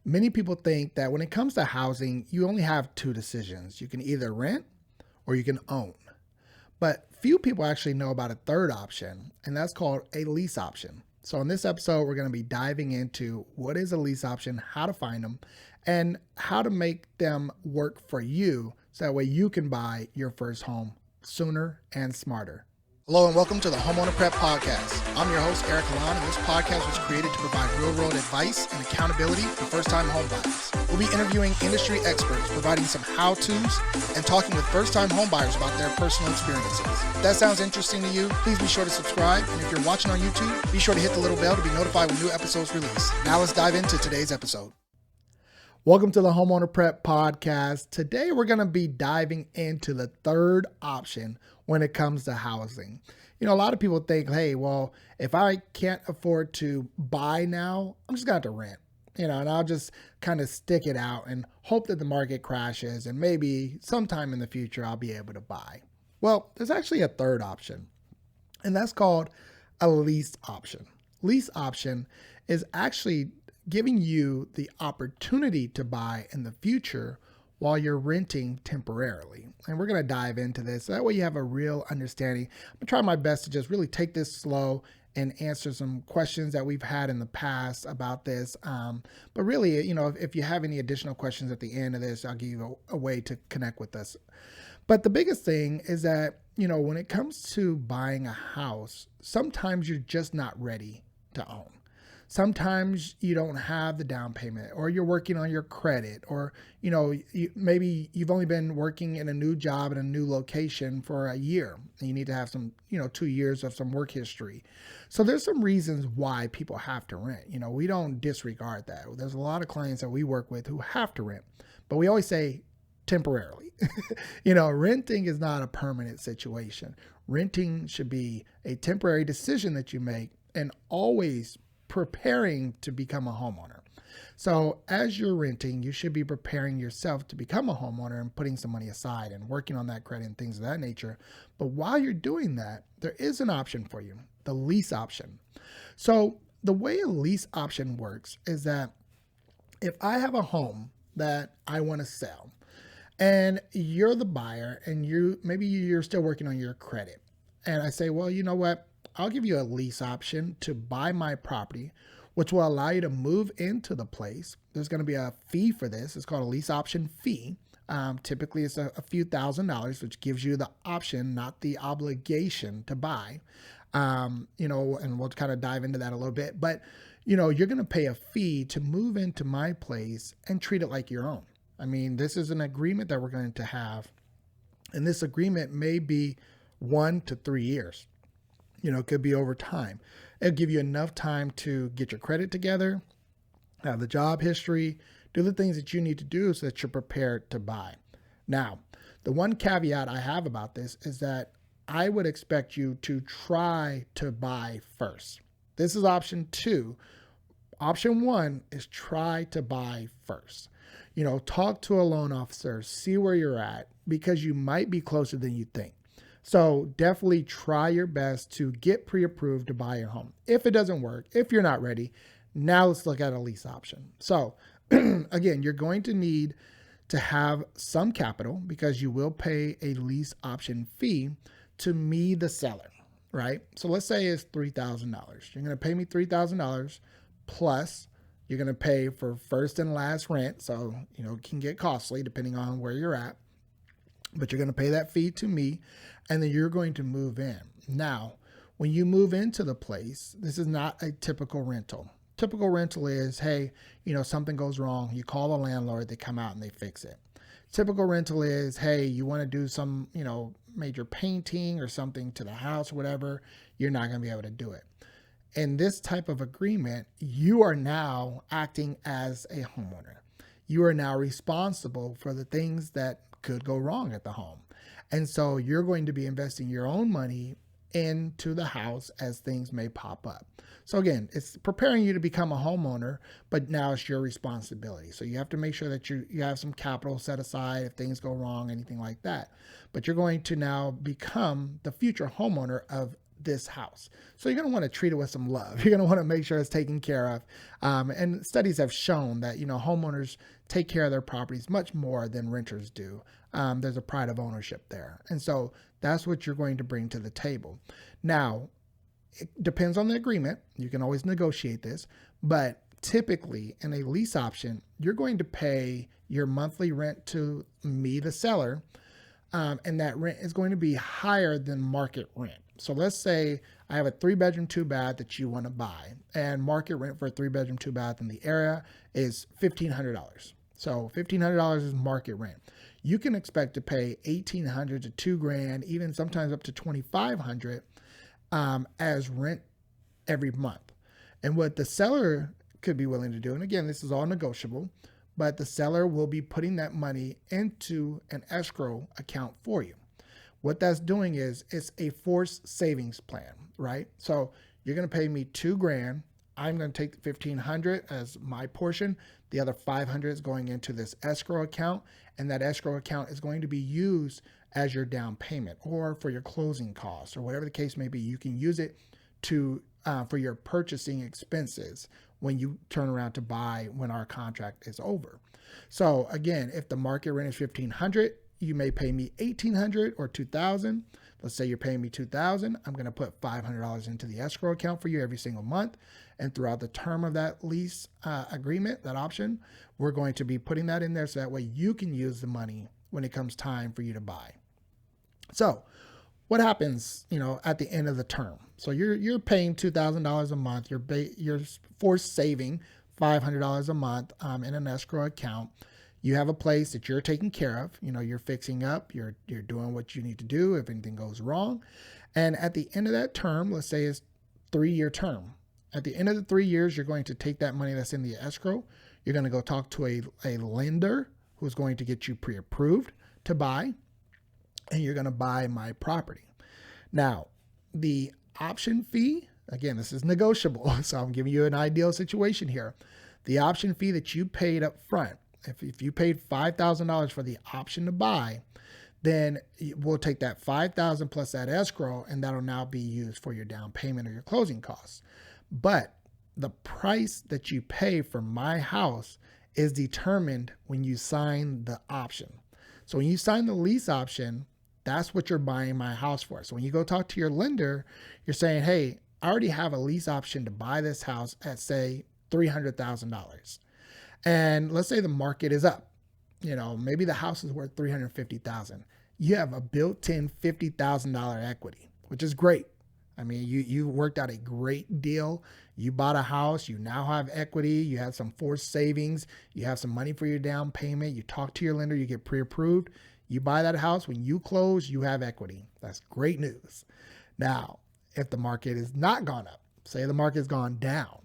Many people think that when it comes to housing, you only have two decisions. You can either rent or you can own. But few people actually know about a third option, and that's called a lease option. So, in this episode, we're going to be diving into what is a lease option, how to find them, and how to make them work for you so that way you can buy your first home sooner and smarter. Hello and welcome to the Homeowner Prep podcast. I'm your host, Eric Alon, and this podcast was created to provide real-world advice and accountability for first-time home buyers. We'll be interviewing industry experts, providing some how-tos, and talking with first-time home buyers about their personal experiences. If that sounds interesting to you, please be sure to subscribe, and if you're watching on YouTube, be sure to hit the little bell to be notified when new episodes release. Now let's dive into today's episode. Welcome to the Homeowner Prep podcast. Today we're going to be diving into the third option when it comes to housing. You know, a lot of people think, hey, well, if I can't afford to buy now, I'm just going to have to rent, and I'll just kind of stick it out and hope that the market crashes and maybe sometime in the future I'll be able to buy. Well, there's actually a third option, and that's called a lease option. Lease option is actually giving you the opportunity to buy in the future while you're renting temporarily. And we're going to dive into this. So that way you have a real understanding. I'm going to try my best to just really take this slow and answer some questions that we've had in the past about this. But really, if you have any additional questions at the end of this, I'll give you a way to connect with us. But the biggest thing is that, when it comes to buying a house, sometimes you're just not ready to own. Sometimes you don't have the down payment, or you're working on your credit, or, maybe you've only been working in a new job in a new location for a year and you need to have some, 2 years of some work history. So there's some reasons why people have to rent. We don't disregard that. There's a lot of clients that we work with who have to rent, but we always say temporarily. Renting is not a permanent situation. Renting should be a temporary decision that you make, and always preparing to become a homeowner. So as you're renting, you should be preparing yourself to become a homeowner and putting some money aside and working on that credit and things of that nature. But while you're doing that, there is an option for you, the lease option. So the way a lease option works is that if I have a home that I want to sell and you're the buyer and maybe you're still working on your credit, and I say, well, you know what? I'll give you a lease option to buy my property, which will allow you to move into the place. There's going to be a fee for this. It's called a lease option fee. Typically, it's a few $1,000s, which gives you the option, not the obligation to buy. And we'll kind of dive into that a little bit. But, you're going to pay a fee to move into my place and treat it like your own. I mean, this is an agreement that we're going to have. And this agreement may be 1 to 3 years. It could be over time. It'll give you enough time to get your credit together, have the job history, do the things that you need to do so that you're prepared to buy. Now, the one caveat I have about this is that I would expect you to try to buy first. This is option 2. Option 1 is try to buy first. Talk to a loan officer, see where you're at, because you might be closer than you think. So definitely try your best to get pre-approved to buy your home. If it doesn't work, if you're not ready, now let's look at a lease option. So again, you're going to need to have some capital because you will pay a lease option fee to me, the seller, right? So let's say it's $3,000. You're going to pay me $3,000 plus you're going to pay for first and last rent. So, it can get costly depending on where you're at. But you're going to pay that fee to me, and then you're going to move in. Now, when you move into the place, this is not a typical rental. Typical rental is, hey, something goes wrong. You call the landlord, they come out and they fix it. Typical rental is, hey, you want to do some, major painting or something to the house or whatever. You're not going to be able to do it. In this type of agreement, you are now acting as a homeowner. You are now responsible for the things that could go wrong at the home. And so you're going to be investing your own money into the house as things may pop up. So again, it's preparing you to become a homeowner, but now it's your responsibility. So you have to make sure that you have some capital set aside if things go wrong, anything like that. But you're going to now become the future homeowner of this house. So you're going to want to treat it with some love. You're going to want to make sure it's taken care of. And studies have shown that, homeowners take care of their properties much more than renters do. There's a pride of ownership there. And so that's what you're going to bring to the table. Now, it depends on the agreement. You can always negotiate this, but typically in a lease option, you're going to pay your monthly rent to me, the seller, and that rent is going to be higher than market rent. So let's say I have a 3-bedroom, 2-bath that you want to buy, and market rent for a 3-bedroom, 2-bath in the area is $1,500. So $1,500 is market rent. You can expect to pay $1,800 to $2,000, even sometimes up to $2,500 as rent every month. And what the seller could be willing to do, and again, this is all negotiable, but the seller will be putting that money into an escrow account for you. What that's doing is it's a forced savings plan, right? So you're going to pay me $2,000. I'm going to take the $1,500 as my portion. The other $500 is going into this escrow account, and that escrow account is going to be used as your down payment or for your closing costs or whatever the case may be. You can use it to for your purchasing expenses when you turn around to buy when our contract is over. So again, if the market rent is $1,500, you may pay me $1,800 or $2,000. Let's say you're paying me $2,000. I'm going to put $500 into the escrow account for you every single month. And throughout the term of that lease agreement, that option, we're going to be putting that in there so that way you can use the money when it comes time for you to buy. So what happens, at the end of the term? So you're paying $2,000 a month. You're forced saving $500 a month in an escrow account. You have a place that you're taking care of. You're fixing up. You're doing what you need to do if anything goes wrong. And at the end of that term, let's say it's 3-year term. At the end of the 3 years, you're going to take that money that's in the escrow. You're going to go talk to a lender who's going to get you pre-approved to buy, and you're going to buy my property. Now, the option fee, again, this is negotiable, so I'm giving you an ideal situation here. The option fee that you paid up front, if you paid $5,000 for the option to buy, then we'll take that $5,000 plus that escrow, and that'll now be used for your down payment or your closing costs. But the price that you pay for my house is determined when you sign the option. So when you sign the lease option, that's what you're buying my house for. So when you go talk to your lender, you're saying, hey, I already have a lease option to buy this house at, say, $300,000. And let's say the market is up. Maybe the house is worth $350,000. You have a built-in $50,000 equity, which is great. I mean, you worked out a great deal. You bought a house. You now have equity. You have some forced savings. You have some money for your down payment. You talk to your lender. You get pre-approved. You buy that house. When you close, you have equity. That's great news. Now, if the market has not gone up, say the market's gone down,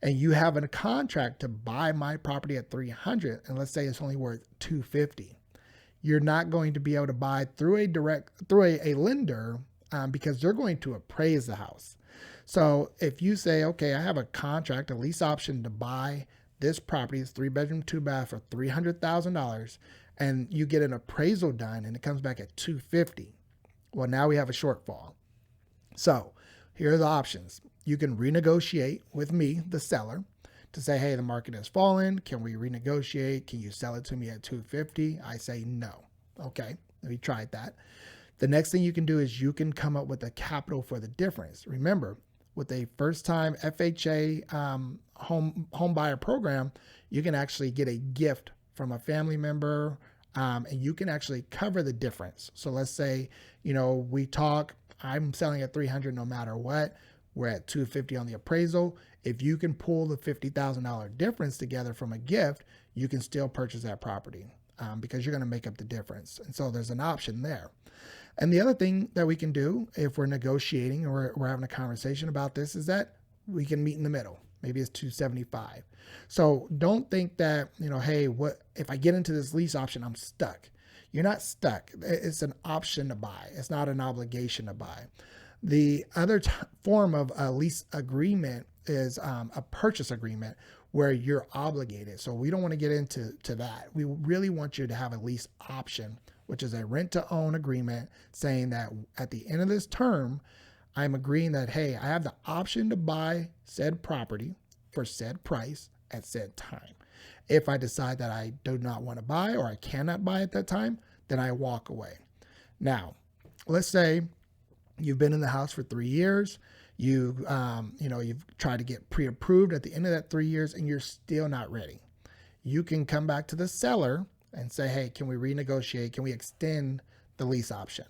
and you have a contract to buy my property at $300, and let's say it's only worth $250, you're not going to be able to buy through a lender because they're going to appraise the house. So if you say, okay, I have a contract, a lease option to buy this property, it's 3-bedroom, 2-bath for $300,000, and you get an appraisal done and it comes back at $250. Well, now we have a shortfall. So here are the options. You can renegotiate with me, the seller, to say, hey, the market has fallen. Can we renegotiate? Can you sell it to me at $250? I say no. Okay, we tried that. The next thing you can do is you can come up with a capital for the difference. Remember, with a first-time FHA home buyer program, you can actually get a gift from a family member, and you can actually cover the difference. So let's say, we talk, I'm selling at $300 no matter what. We're at $250 on the appraisal. If you can pull the $50,000 difference together from a gift, you can still purchase that property because you're going to make up the difference. And so there's an option there. And the other thing that we can do if we're negotiating or we're having a conversation about this is that we can meet in the middle. Maybe it's $275. So don't think that, hey, what if I get into this lease option, I'm stuck. You're not stuck. It's an option to buy. It's not an obligation to buy. The other form of a lease agreement is a purchase agreement where you're obligated. So we don't want to get into that. We really want you to have a lease option, which is a rent to own agreement saying that at the end of this term, I'm agreeing that, hey, I have the option to buy said property for said price at said time. If I decide that I do not want to buy or I cannot buy at that time, then I walk away. Now, let's say you've been in the house for 3 years. You've tried to get pre-approved at the end of that 3 years and you're still not ready. You can come back to the seller and say, hey, can we renegotiate? Can we extend the lease option?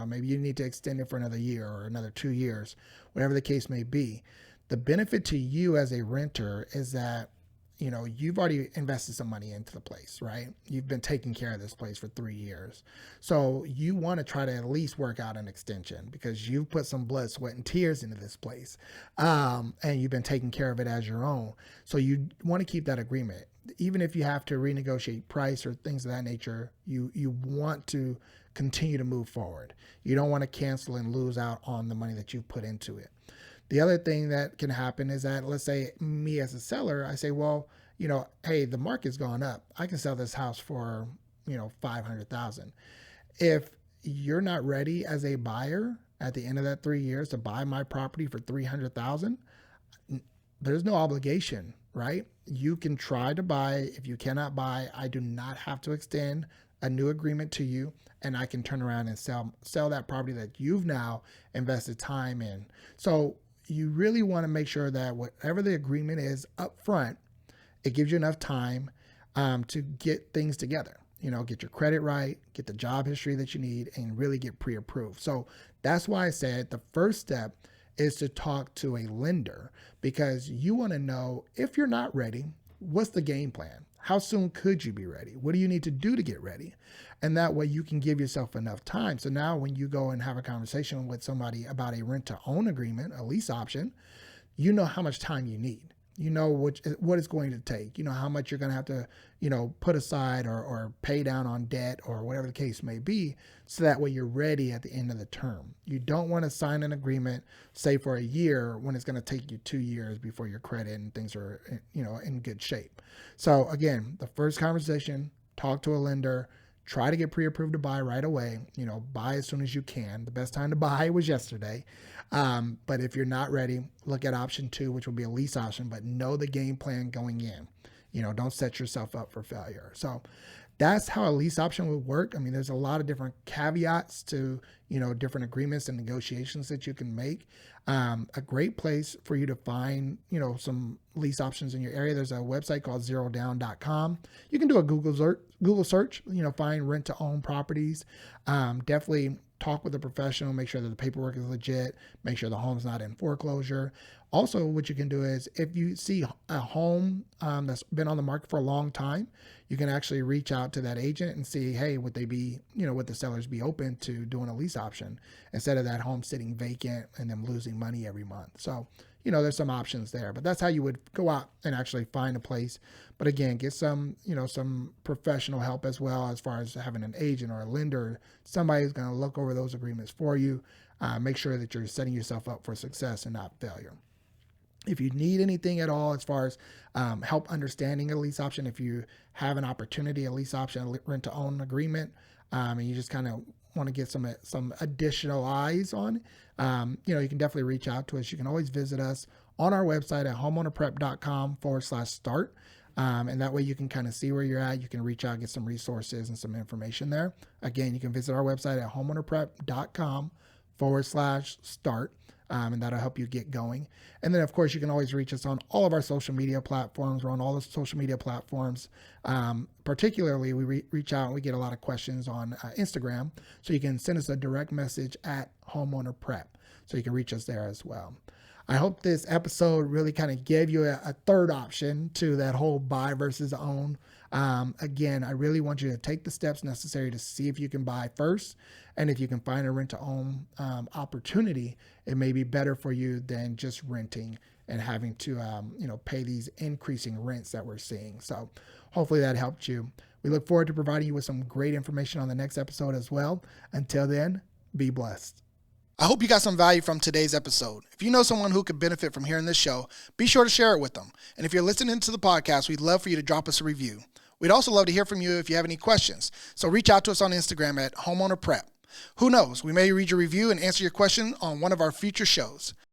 Maybe you need to extend it for another year or another 2 years, whatever the case may be. The benefit to you as a renter is that, you've already invested some money into the place, right? You've been taking care of this place for 3 years. So you want to try to at least work out an extension because you've put some blood, sweat, and tears into this place. And you've been taking care of it as your own. So you want to keep that agreement. Even if you have to renegotiate price or things of that nature, you want to continue to move forward. You don't want to cancel and lose out on the money that you've put into it. The other thing that can happen is that, let's say me as a seller, I say, well, hey, the market's gone up. I can sell this house for, $500,000. If you're not ready as a buyer at the end of that 3 years to buy my property for $300,000, there's no obligation, right? You can try to buy. If you cannot buy, I do not have to extend a new agreement to you, and I can turn around and sell that property that you've now invested time in. So you really want to make sure that whatever the agreement is up front, it gives you enough time to get things together. Get your credit right, get the job history that you need, and really get pre-approved. So that's why I said the first step is to talk to a lender, because you want to know, if you're not ready, what's the game plan? How soon could you be ready? What do you need to do to get ready? And that way you can give yourself enough time. So now when you go and have a conversation with somebody about a rent-to-own agreement, a lease option, you know how much time you need. You know what it's going to take. You know how much you're going to have to, put aside or pay down on debt or whatever the case may be, so that way you're ready at the end of the term. You don't want to sign an agreement, say for a year, when it's going to take you 2 years before your credit and things are, in good shape. So again, the first conversation, talk to a lender, try to get pre-approved to buy right away. Buy as soon as you can. The best time to buy was yesterday. But if you're not ready, look at option 2, which will be a lease option, but know the game plan going in. Don't set yourself up for failure. So that's how a lease option would work. I mean, there's a lot of different caveats to, different agreements and negotiations that you can make. A great place for you to find, some lease options in your area. There's a website called zerodown.com. You can do a Google search, find rent to own properties. Definitely talk with a professional, make sure that the paperwork is legit, make sure the home's not in foreclosure. Also, what you can do is, if you see a home that's been on the market for a long time, you can actually reach out to that agent and see, hey, would the sellers be open to doing a lease option instead of that home sitting vacant and them losing money every month. So, there's some options there, but that's how you would go out and actually find a place. But again, get some professional help as well, as far as having an agent or a lender, somebody who's going to look over those agreements for you. Make sure that you're setting yourself up for success and not failure. If you need anything at all as far as help understanding a lease option, if you have an opportunity, a lease option, a rent-to-own agreement, and you just kind of want to get some additional eyes on, you can definitely reach out to us. You can always visit us on our website at homeownerprep.com/start. And that way you can kind of see where you're at. You can reach out, get some resources and some information there. Again, you can visit our website at homeownerprep.com/start. And that'll help you get going. And then, of course, you can always reach us on all of our social media platforms. We're on all the social media platforms. Particularly, we reach out and we get a lot of questions on Instagram. So you can send us a direct message at Homeowner Prep. So you can reach us there as well. I hope this episode really kind of gave you a third option to that whole buy versus own. Again, I really want you to take the steps necessary to see if you can buy first. And if you can find a rent-to-own opportunity, it may be better for you than just renting and having to pay these increasing rents that we're seeing. So hopefully that helped you. We look forward to providing you with some great information on the next episode as well. Until then, be blessed. I hope you got some value from today's episode. If you know someone who could benefit from hearing this show, be sure to share it with them. And if you're listening to the podcast, we'd love for you to drop us a review. We'd also love to hear from you if you have any questions. So reach out to us on Instagram at Homeowner Prep. Who knows? We may read your review and answer your question on one of our future shows.